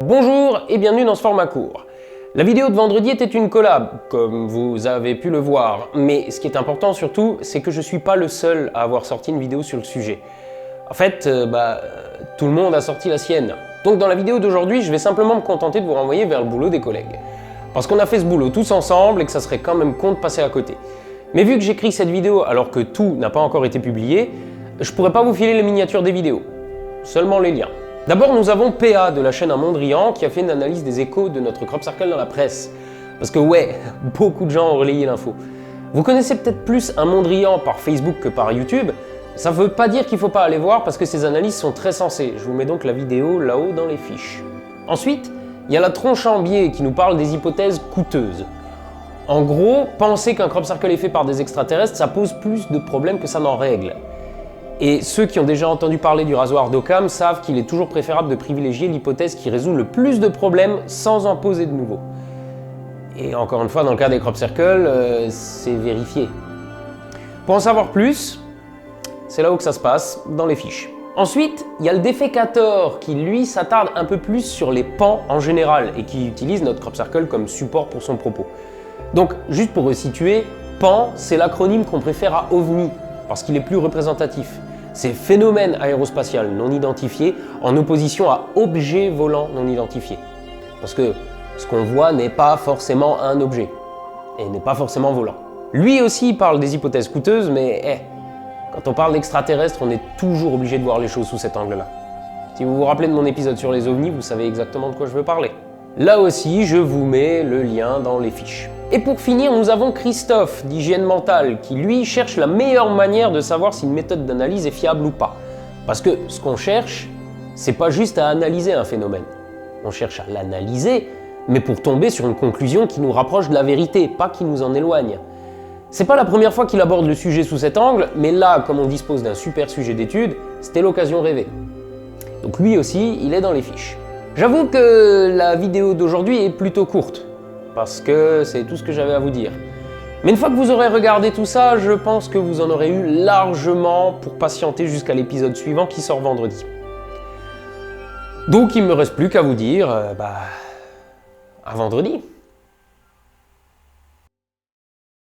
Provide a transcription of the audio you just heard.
Bonjour et bienvenue dans ce format court. La vidéo de vendredi était une collab, comme vous avez pu le voir, mais ce qui est important surtout, c'est que je ne suis pas le seul à avoir sorti une vidéo sur le sujet. En fait, tout le monde a sorti la sienne. Donc dans la vidéo d'aujourd'hui, je vais simplement me contenter de vous renvoyer vers le boulot des collègues. Parce qu'on a fait ce boulot tous ensemble et que ça serait quand même con de passer à côté. Mais vu que j'écris cette vidéo alors que tout n'a pas encore été publié, je pourrais pas vous filer les miniatures des vidéos, seulement les liens. D'abord, nous avons PA de la chaîne Un Mondrian qui a fait une analyse des échos de notre crop circle dans la presse. Parce que ouais, beaucoup de gens ont relayé l'info. Vous connaissez peut-être plus Un Mondrian par Facebook que par YouTube. Ça veut pas dire qu'il faut pas aller voir parce que ces analyses sont très sensées. Je vous mets donc la vidéo là-haut dans les fiches. Ensuite, il y a la tronche en biais qui nous parle des hypothèses coûteuses. En gros, penser qu'un crop circle est fait par des extraterrestres, ça pose plus de problèmes que ça n'en règle. Et ceux qui ont déjà entendu parler du rasoir d'Occam savent qu'il est toujours préférable de privilégier l'hypothèse qui résout le plus de problèmes sans en poser de nouveaux. Et encore une fois, dans le cas des crop circles, c'est vérifié. Pour en savoir plus, c'est là où que ça se passe, dans les fiches. Ensuite, il y a le défécator qui, lui, s'attarde un peu plus sur les pans en général et qui utilise notre crop circle comme support pour son propos. Donc, juste pour resituer, PAN, c'est l'acronyme qu'on préfère à OVNI, parce qu'il est plus représentatif. C'est phénomène aérospatial non identifié en opposition à objet volant non identifié. Parce que ce qu'on voit n'est pas forcément un objet, et n'est pas forcément volant. Lui aussi parle des hypothèses coûteuses, mais quand on parle d'extraterrestres, on est toujours obligé de voir les choses sous cet angle-là. Si vous vous rappelez de mon épisode sur les ovnis, vous savez exactement de quoi je veux parler. Là aussi, je vous mets le lien dans les fiches. Et pour finir, nous avons Christophe d'Hygiène Mentale qui, lui, cherche la meilleure manière de savoir si une méthode d'analyse est fiable ou pas. Parce que ce qu'on cherche, c'est pas juste à analyser un phénomène. On cherche à l'analyser, mais pour tomber sur une conclusion qui nous rapproche de la vérité, pas qui nous en éloigne. C'est pas la première fois qu'il aborde le sujet sous cet angle, mais là, comme on dispose d'un super sujet d'étude, c'était l'occasion rêvée. Donc lui aussi, il est dans les fiches. J'avoue que la vidéo d'aujourd'hui est plutôt courte, parce que c'est tout ce que j'avais à vous dire. Mais une fois que vous aurez regardé tout ça, je pense que vous en aurez eu largement pour patienter jusqu'à l'épisode suivant qui sort vendredi. Donc il ne me reste plus qu'à vous dire, à vendredi.